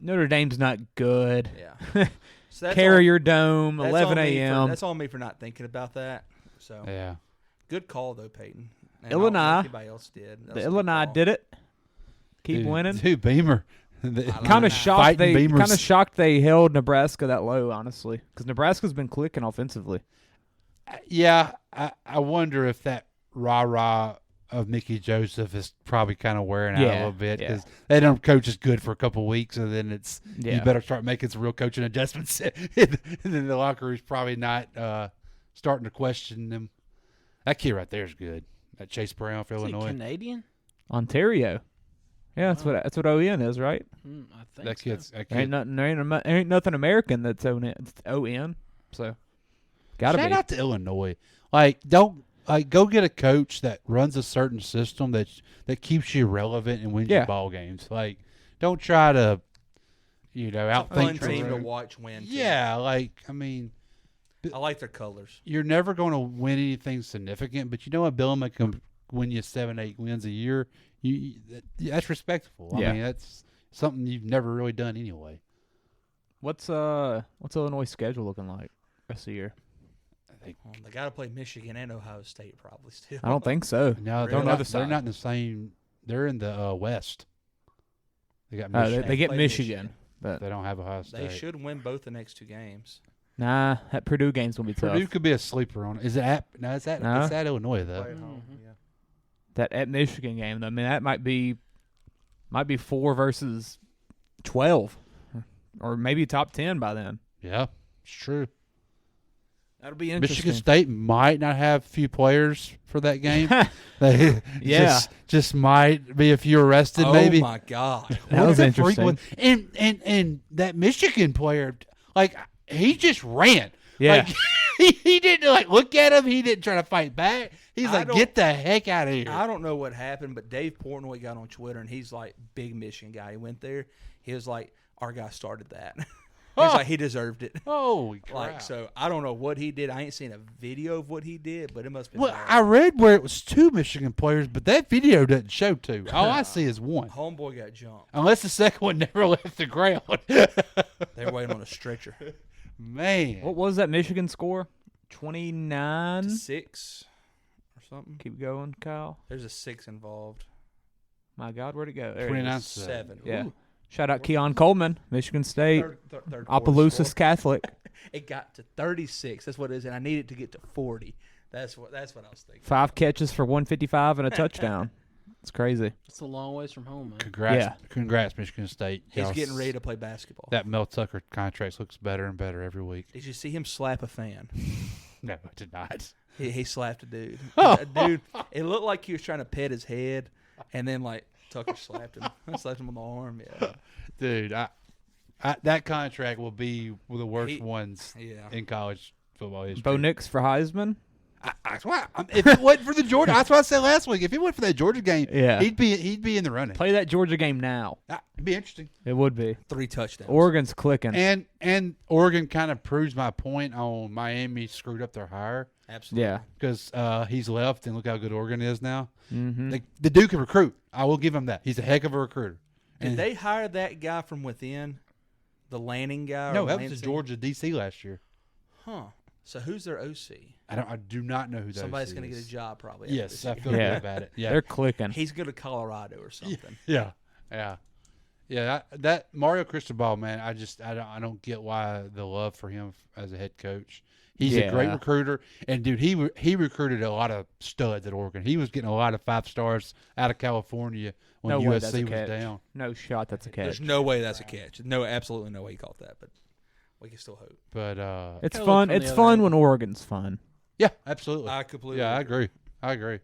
Notre Dame's not good. Yeah. So Carrier Dome, 11 a.m. That's on me for not thinking about that. So yeah. Good call, though, Peyton. And Illinois. I don't think anybody else did. The Illinois did it. Keep winning. Dude, Beamer. Kind of shocked they held Nebraska that low, honestly, because Nebraska's been clicking offensively. Yeah, I wonder if that rah-rah of Mickey Joseph is probably kind of wearing out a little bit because they don't coach as good for a couple of weeks, and then it's you better start making some real coaching adjustments. And then the locker room's probably not starting to question them. That kid right there is good. That Chase Brown for Illinois. Canadian? Ontario. Yeah, that's what ON is, right? I think that ain't nothing American that's ON. So gotta shout be. out to Illinois. Go get a coach that runs a certain system that keeps you relevant and wins you ball games. Like, don't try to, outthink fun team to watch win. Too. Yeah, I mean, I like their colors. You're never going to win anything significant, but you know what? Billman can win you 7-8 wins a year. That's respectable. I mean, that's something you've never really done anyway. What's Illinois' schedule looking like rest of the year? They got to play Michigan and Ohio State probably still. I don't think so. No, they're not in the same. They're in the West. They got Michigan. They get Michigan, but they don't have Ohio State. They should win both the next 2 games. Nah, that Purdue game's gonna be tough. Purdue could be a sleeper on it. Is it at? No, it's at Illinois though. Yeah. That at Michigan game, though, I mean, that might be 4 versus 12, or maybe top 10 by then. Yeah, it's true. That'll be interesting. Michigan State might not have a few players for that game. They just might be a few arrested. Maybe. Oh my God, that was interesting. And that Michigan player, he just ran. Yeah, he didn't look at him. He didn't try to fight back. He's get the heck out of here. I don't know what happened, but Dave Portnoy got on Twitter, and he's big Michigan guy. He went there. He was like, our guy started that. He's like, he deserved it. Holy crap. So I don't know what he did. I ain't seen a video of what he did, but it must be. Well, I read where it was 2 Michigan players, but that video doesn't show 2. All I see is 1. Homeboy got jumped. Unless the second one never left the ground. They're waiting on a stretcher. Man. What was that Michigan score? 29? 6 or something. Keep going, Kyle. There's a 6 involved. My God, where'd it go? 29-7. Yeah. Ooh. Shout out Keon Coleman, Michigan State. Third Opelousas Catholic. It got to 36. That's what it is, and I needed to get to 40. That's what I was thinking. 5 catches for 155 and a touchdown. It's crazy. It's a long ways from home, man. Congrats, Michigan State. He's getting ready to play basketball. That Mel Tucker contract looks better and better every week. Did you see him slap a fan? No, I did not. He slapped a dude. Dude, it looked like he was trying to pet his head, and then Tucker slapped him. I slapped him on the arm. Yeah, dude, that contract will be one of the worst ones in college football history. Bo Nix for Heisman. If it wasn't for the Georgia, that's what I said last week. If he went for that Georgia game, yeah, he'd be in the running. Play that Georgia game now. It'd be interesting. It would be 3 touchdowns. Oregon's clicking, and Oregon kind of proves my point on Miami screwed up their hire. Absolutely, yeah, because he's left, and look how good Oregon is now. Mm-hmm. The dude can recruit. I will give him that. He's a heck of a recruiter. Did they hire that guy from within? The Lanning guy? No, that was the Georgia DC last year. Huh. So who's their OC? I do not know who that Somebody's is. going to get a job probably. Yes, I feel Yeah. good about it. Yeah, They're clicking. He's going to Colorado or something. yeah. That Mario Cristobal, man, I don't get why the love for him as a head coach. He's a great Yeah. recruiter, and dude, he recruited a lot of studs at Oregon. He was getting a lot of 5 stars out of California when No way that's USC a was catch. down. No shot that's a There's catch. no way that's a catch. No, absolutely no way he caught that, but we can still hope. But It's Kinda fun. look from It's the fun other when Oregon's fun. yeah, absolutely. I completely Yeah, I agree.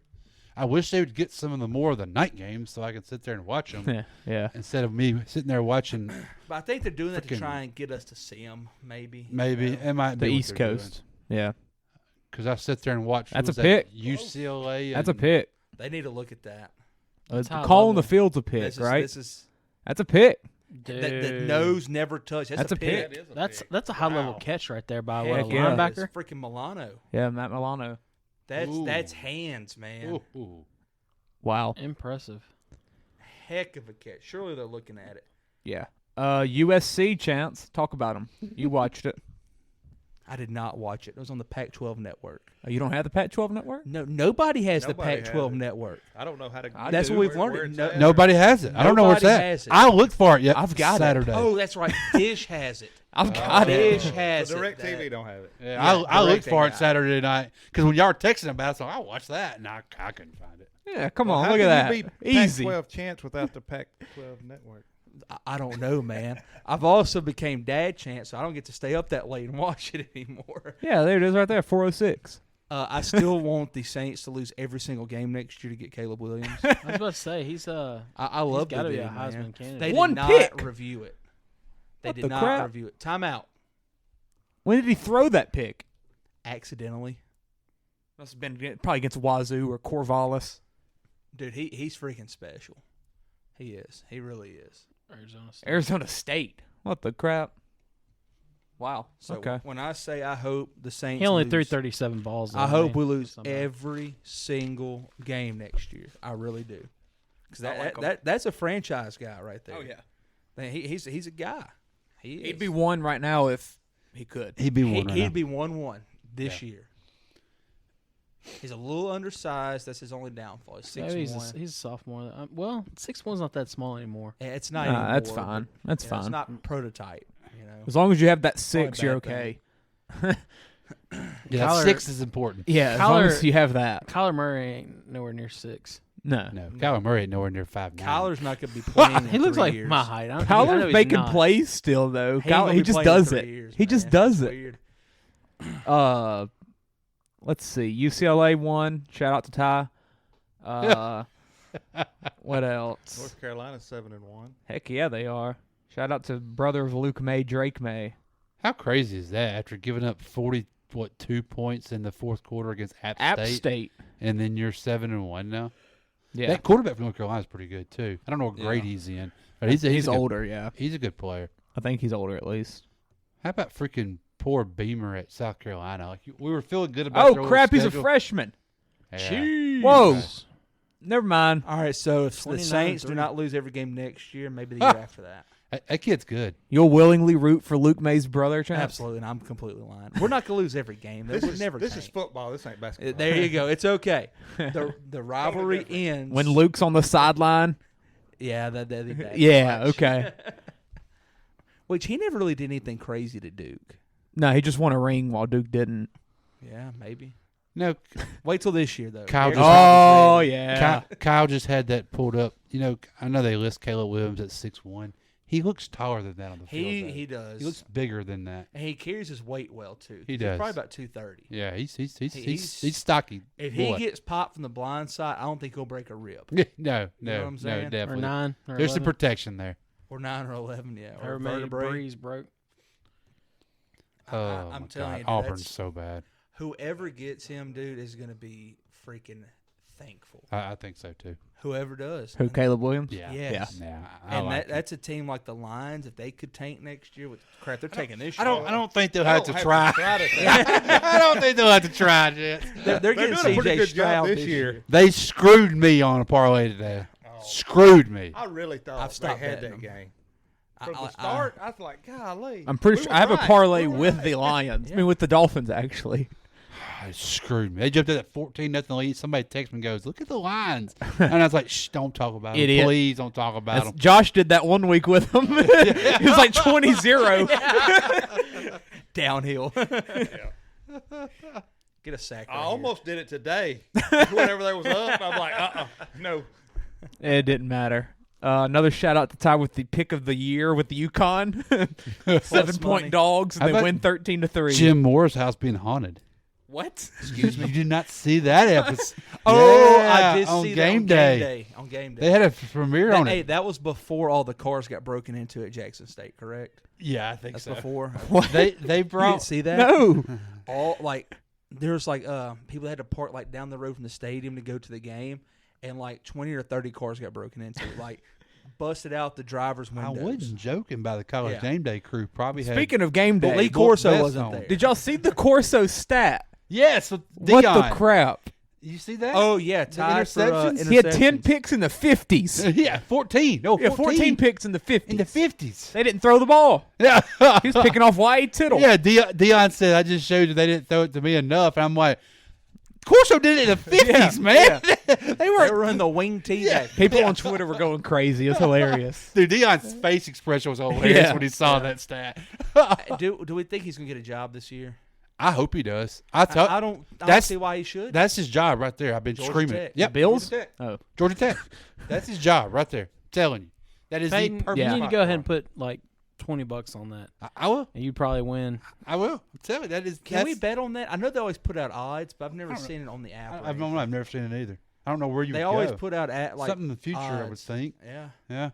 I wish they would get some of the more of the night games so I could sit there and watch them Yeah. instead of me sitting there watching. But I think they're doing that to Frickin- try and get us to see them, maybe. Maybe You know? it might The be East Coast. Yeah. because I sit there and watch. That's what a was that, pick. UCLA. That's a and- pick. They need to look at that. That's high Calling the level. field's a pick, This is, right? This is That's a pick. the nose never touched. That's a a pick. pick. That's a high level catch right there by what, a Heck yeah. linebacker. It's freaking Milano. Yeah, Matt Milano. That's hands, man. Ooh. Wow. Impressive. Heck of a catch. Surely they're looking at it. Yeah. USC, Chance. Talk about them. You watched it. I did not watch it. It was on the Pac-12 network. Oh, you don't have the Pac-12 network? No, nobody has Nobody the has Pac-12 it. network. I don't know how to. That's what we've where learned. it's No- at. Nobody has it. I don't know where it's Nobody at. has it. I'll look for it. Yet. I've got it. Saturday. Oh, that's right. Dish has it. I've got it. Dish has The it. Direct TV don't have it. Yeah, I looked direct for it AI. Saturday night because when y'all were texting about it, so I watched that and I couldn't find it. Yeah, come Well, on. how Look can at you that. be Easy. Pac-12 chance without the Pac-12 network. I don't know, man. I've also became dad chance, so I don't get to stay up that late and watch it anymore. Yeah, there it is right there, 406. I still want the Saints to lose every single game next year to get Caleb Williams. I was about to say he's I love got to the be a dude, man. Heisman candidate. They One did not pick. review it. They What did the not crap? review it. Timeout. When did he throw that pick? Accidentally. Must have been probably against Wazoo or Corvallis. Dude, he's freaking special. He is. He really is. Arizona State. Arizona State. What the crap? Wow. So Okay. when I say I hope the Saints He only lose, threw 37 balls. I though, hope didn't we he? lose Somebody. every single game next year. I really do. Because I like him. that's a franchise guy right there. Oh, yeah. Man, he's a guy. He is. He'd be one right now if he could. He'd be one. He'd be 1-1 this year. He's a little undersized. That's his only downfall. He's 6'1". He's a sophomore. Well, 6'1's not that small anymore. It's not Nah, anymore. that's fine. but, That's you know, fine. It's not prototype. You know. As long as you have that Probably a 6, you're bad thing. okay. Yeah, Kyler- 6 is important. Yeah, as long Kyler- as you have that. Kyler Murray ain't nowhere near 6. No. No, Kyler Murray ain't nowhere near 5'9". Kyler's not going to be playing. He in looks 3 like years. my height. I know Kyler's he's making not. plays still, though. He ain't gonna He be just playing in does 3 it. years, He just man. does It's it. weird. Let's see. UCLA won. Shout out to Ty. What else? North Carolina 7-1. Heck yeah, they are. Shout out to brother of Luke May, Drake May. How crazy is that? After giving up 2 points in the fourth quarter against App State, and then you're 7-1 now. Yeah, That quarterback from North Carolina is pretty good too. I don't know what grade he's in, but he's he's a good- older. Yeah, He's a good player. I think he's older at least. How about freaking poor Beamer at South Carolina? Like we were feeling good about. Oh crap, he's a schedule. freshman. Yeah. Whoa, never mind. All right, so if the 29 Saints do 3. not lose every game next year, maybe the year after that. That kid's good. You'll willingly root for Luke May's brother, Chance? Absolutely, and I'm completely lying. We're not going to lose every game. Though. This We're is never this is tank. football. This ain't basketball. There you go. It's okay. The rivalry ends When Luke's on the sideline. Yeah, that Yeah, okay. Which he never really did anything crazy to Duke. No, he just won a ring while Duke didn't. Yeah, maybe. No, Wait till this year though. Kyle Eric just- Thomas Oh ready. yeah. Kyle just had that pulled up. You know, I know they list Caleb Williams at 6'1". He looks taller than that on the field. though. He does. He looks bigger than that. and he carries his weight well too. He He's does. Probably about 230. Yeah, He's- he's stocky. If boy. he gets popped from the blind side, I don't think he'll break a rib. no, know what I'm saying? Or Or definitely. 9 or There's 11. some protection there. Or 9 or 11, yeah. Or Or maybe vertebrae. Breeze broke. Oh, I'm my telling God. you, dude, Auburn's that's- so bad. Whoever gets him, dude, is going to be freaking thankful. I think so too. Whoever does. Who, Caleb Williams? Yeah. Yes. Yeah. I And like it. that's a team like the Lions. If they could tank next year with crap, they're taking this I year. don't think they'll I have don't to try. I don't think they'll have to try yet. They're getting doing a pretty CJ good job Stroud this year. They screwed me on a parlay today. Screwed me. I really thought I've they stopped had betting that them. game. From the start, I was like, golly. I'm pretty we sure were I have a right. parlay We were with right. the Lions. I mean, with the Dolphins, actually. It screwed me. They jumped at that 14-0 lead. Somebody texts me and goes, "Look at the lines," and I was like, "Shh, don't talk about them. Idiot. Please don't talk about them." Josh did that one week with them. It was like 20-0. Downhill. Get a sack. I almost did it today. Whenever there was up, I'm like, no. It didn't matter. Another shout out to Ty with the pick of the year with the Yukon. 7-point dogs, and How they about win 13-3. Jim Moore's house being haunted. What? Excuse me. You did not see that episode? Oh, Yeah, I did on see game that day. On game day. They had a premiere on Hey, it. that was before all the cars got broken into at Jackson State, correct? Yeah, I think That's so. before. They You brought. didn't see that? No. All like there's like people had to park like down the road from the stadium to go to the game, and like 20 or 30 cars got broken into. Like busted out the driver's I windows. wasn't joking by the college Yeah. game day crew. Probably had. Speaking of game day, Lee Corso best wasn't on. there. did y'all see the Corso stat? Yes, with What Dion. the crap? You see that? Oh yeah, tied for interceptions? He had 10 interceptions. picks in the 50s. yeah, 14. No, 14. Yeah, 14 picks in the 50s. in the 50s. They didn't throw the ball. Yeah, He was picking off Wyatt Tittle. Yeah, Dion said, "I just showed you they didn't throw it to me enough." And I'm like, Corso did it in the 50s, man. they They were. were running the wing T back. People on Twitter were going crazy. It was hilarious. Dude, Dion's face expression was hilarious Yeah. when he saw that stat. Do we think he's gonna get a job this year? I hope he does. I don't that's- see why he should. That's his job right there. I've been Georgia screaming. Tech. Yep, Bills? Georgia Tech. Oh. Georgia Tech. That's his job right there. telling you, that is Peyton, the perfect. you need to spot go for ahead him. and put like $20 on that, I will. and you'd probably win. I will. I'm telling you, that is. Can we bet on that? I know they always put out odds, but I've never seen it on the app. I've never seen it either. I don't know where you. They would always go. put out like something in the future. I would odds. think. Yeah. Yeah.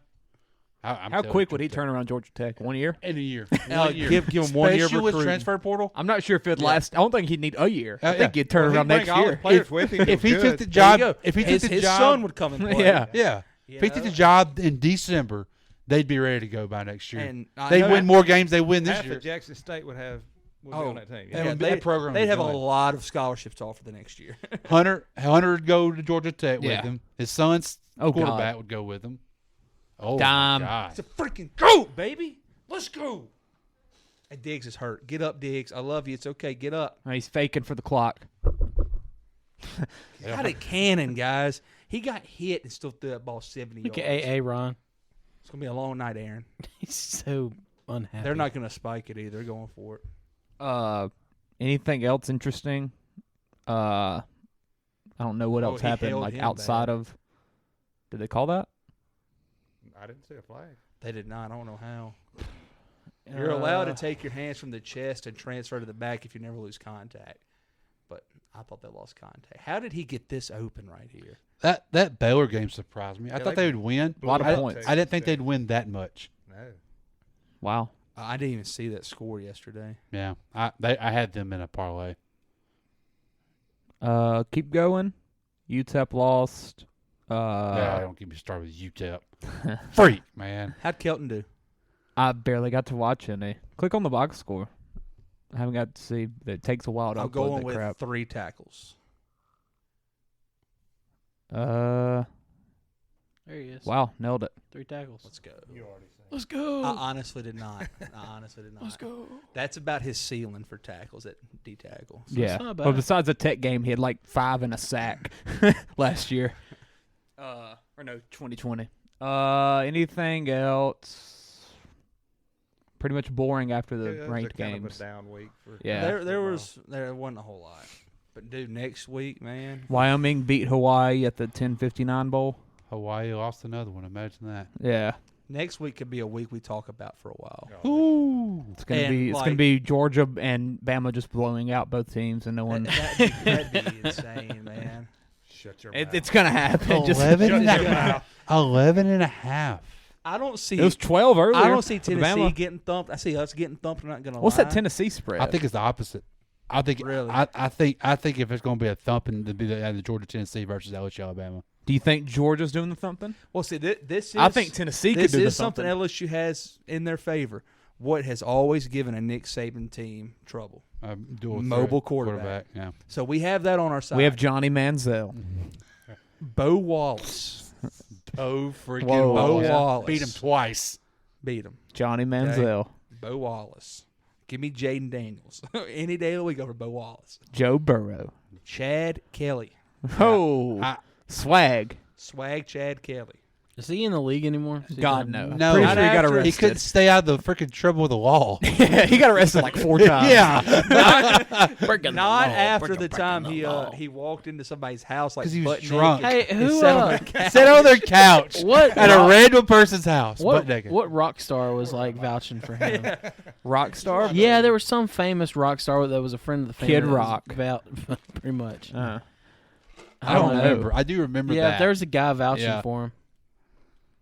I'm How telling quick you, would he Georgia turn around Georgia Tech? 1 year? Tech. In a year. Now, 1 year. give him 1 year of Especially with recruiting. transfer portal. I'm not sure if it'd last. I don't think he'd need a year. I Yeah. think he'd turn around next year. If he took the There job, you go. if he took the his job, son would come and play. Yeah. yeah. You If he took know? the job in December, they'd be ready to go by next year. And I They know win more games they win this Half year. of Jackson State would be Oh, on that team. Yeah. Yeah, that program they'd is have a done. lot of scholarships to offer the next year. Hunter would go to Georgia Tech Yeah. with him. His son's Oh, God. quarterback would go with him. Oh Dime. my God! It's a freaking go, baby. Let's go. Hey, Diggs is hurt. Get up, Diggs. I love you. It's okay. Get up. He's faking for the clock. He got a cannon, guys. He got hit and still threw that ball 70 Look yards. at AA Ron. It's going to be a long night, Aaron. He's so unhappy. They're not going to spike it either. They're going for it. Anything else interesting? I don't know what Oh, else he happened held like him outside bad. of. Did they call that? I didn't see a flag. They did not. I don't know how. You're allowed to take your hands from the chest and transfer to the back if you never lose contact. But I thought they lost contact. How did he get this open right here? That Baylor game surprised me. I Yeah, thought they they would win. A lot of I- points. I didn't think they'd win that much. No. Wow. I didn't even see that score yesterday. Yeah, I had them in a parlay. Keep going. UTEP lost. Don't get me started with UTEP. Freak, man. How'd Kelton do? I barely got to watch any. Click on the box score. I haven't got to see. It takes a while to I'm upload going that with crap. 3 tackles. There he is. Wow, nailed it. 3 tackles. Let's go. Let's go. I honestly did not. Let's go. That's about his ceiling for tackles at D tackle. Yeah. not But bad. besides the Tech game, he had like 5 and a sack last year. Or no, 2020. Anything else? Pretty much boring after the Yeah, it was ranked kind of games. a down week for Yeah. There wasn't a whole lot. But dude, next week, man. Wyoming beat Hawaii at the 10:59 bowl. Hawaii lost another one. Imagine that. Yeah. Next week could be a week we talk about for a while. Ooh. It's gonna And, be like- be Georgia and Bama just blowing out both teams and no one. That'd be insane, man. Shut your mouth. It's gonna happen. Just 11 and Shut a your half. mouth. 11 and a half. I don't see. it was 12 earlier. I don't see for Tennessee Bama. getting thumped. I see us getting thumped. I'm not gonna What's lie. that Tennessee spread? I think it's the opposite. I think Really? I think if it's going to be a thumping, to be the Georgia Tennessee versus LSU Alabama. Do you think Georgia's doing the thumping? Well, see, this is. I think Tennessee could This do the is something thumping. LSU has in their favor. What has always given a Nick Saban team trouble. Dual Mobile threat quarterback. Yeah. So we have that on our side. We have Johnny Manziel. Bo Wallace. Oh freaking Whoa. Bo Wallace. Wallace. Beat him twice. Beat him. Johnny Manziel. Bo Wallace. Give me Jaden Daniels. Any day of the week over Bo Wallace. Joe Burrow. Chad Kelly. Oh, swag. Swag Chad Kelly. Is he in the league anymore? God, no. No, Pretty sure he got he arrested. couldn't stay out of the freaking trouble with the law. Yeah, he got arrested like 4 times. Yeah. Not after the time he walked into somebody's house like 'Cause he was butt drunk. naked Hey, and who sat on their couch. Sat on their couch What at a random person's house. What, butt naked. what rock star was like vouching for him? Rock star? Yeah, there was some famous rock star that was a friend of the family. Kid that was Rock. pretty much. I don't remember. I do remember Yeah, that. there was a guy vouching Yeah. for him.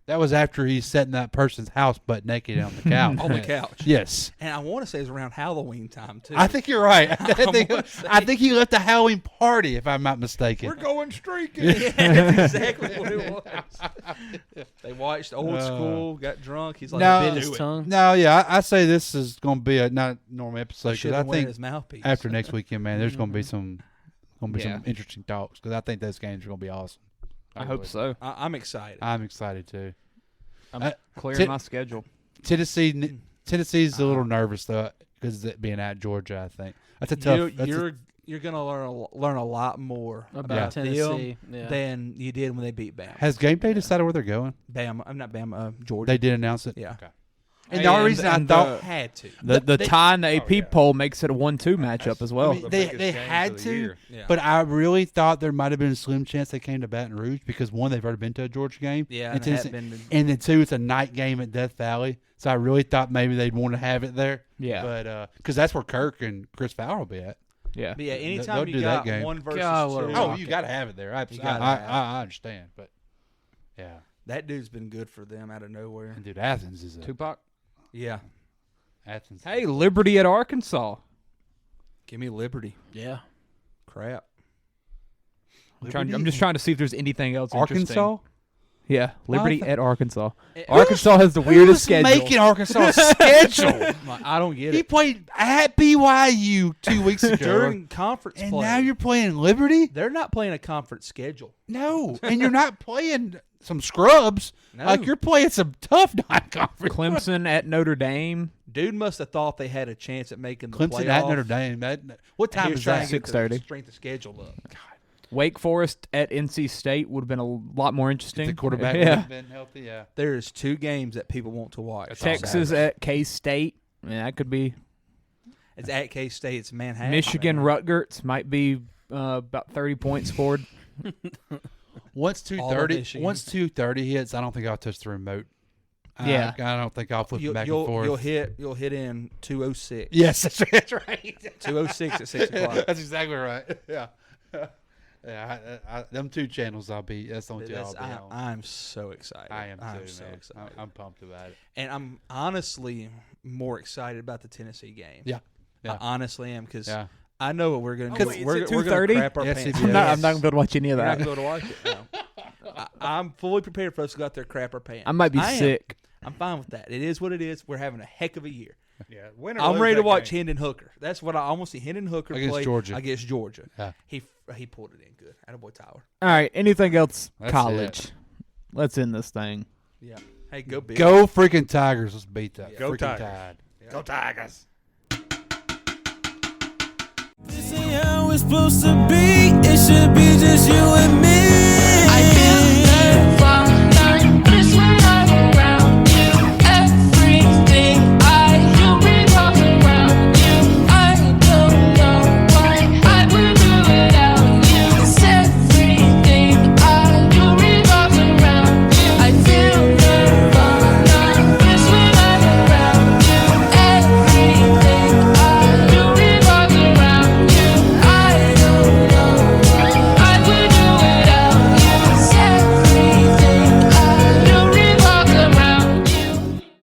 That was after he sat in that person's house butt naked on the couch. On the couch. Yes. And I want to say it was around Halloween time, too. I think you're right. I think he left a Halloween party, if I'm not mistaken. We're going streaking. Yeah, that's exactly what it was. They watched Old School, got drunk. He's like, No. Bit his tongue. No, yeah, I say this is going to be a not normal episode because I think his mouthpiece. after next weekend, man, there's going to be some Yeah. some interesting talks because I think those games are going to be awesome. I hope so. I'm excited. I'm excited too. I'm clearing my schedule. Tennessie's a little nervous though because of it being at Georgia. I think that's a tough. You're gonna learn a lot more about Tennessee them than you did when they beat Bama. Has game day decided where they're going? Bama, I'm not Bama. Georgia. They did announce it. Yeah. Okay. And the only reason I thought had to. The tie in the AP poll makes it a 1-2 matchup as well. I mean, they had to, Yeah. but I really thought there might have been a slim chance they came to Baton Rouge because one, they've already been to a Georgia game, Yeah, and, and it had been and then two, it's a night game at Death Valley. So I really thought maybe they'd want to have it there. Yeah. but because that's where Kirk and Chris Fowler will be at. Yeah. But yeah, They'll anytime do you that got game. one versus God, two. what a Oh, rocket. you got to have it there. I understand, but yeah, That dude's been good for them out of nowhere. and dude, Athens is a Tupac. Yeah. Athens. Hey, Liberty at Arkansas. Give me Liberty. Yeah. Crap. I'm just trying to see if there's anything else interesting. Arkansas. Yeah, Liberty What? at Arkansas. Arkansas has the weirdest Who's schedule. making Arkansas schedule? I don't get He it. played at BYU 2 weeks ago, During conference and play. now you're playing Liberty. They're not playing a conference schedule. No, and you're not playing some scrubs. No. Like you're playing some tough non-conference. Clemson at Notre Dame. Dude must have thought they had a chance at making the Clemson playoff. at Notre Dame. What time is that? 6:30. Strength of schedule up. Wake Forest at NC State would have been a lot more interesting. The quarterback would Yeah. have been healthy. Yeah. There's 2 games that people want to watch. Texas at K-State. Yeah, that could be. It's at K-State. It's Manhattan. Michigan man. Rutgers might be about 30 points scored. Once All of 2:30, Michigan. once 2:30 hits, I don't think I'll touch the remote. Yeah. I don't think I'll flip it back and forth. You'll hit in 2:06. Yes, that's right. 2:06 at 6 o'clock. That's exactly right. Yeah. Yeah, them 2 channels I'll be. That's the only 2 I'll be on. I'm so excited. I am too, I'm man. so excited. I'm pumped about it. And I'm honestly more excited about the Tennessee game. Yeah. I honestly am because Yeah. I know what we're going to do. wait, We're it's at going to 2:30? crap our Yes, pants. it I'm is. not going to be able to watch any of You're not that. going to watch it. No. I'm fully prepared for us to go out there and crap our pants. I might be am. sick. I'm fine with that. It is what it is. We're having a heck of a year. Yeah, win or I'm lose ready to that watch game. Hendon Hooker. That's what I almost see Hendon Hooker Against play Georgia. against Georgia. Yeah. He pulled it in good. Attaboy Tyler. All right, anything else That's college? Let's end this thing. Yeah. Hey, go big. Go freaking Tigers. Let's beat that. Go freaking Tigers. Tide. Go Tigers. This ain't how it's supposed to be. It should be just you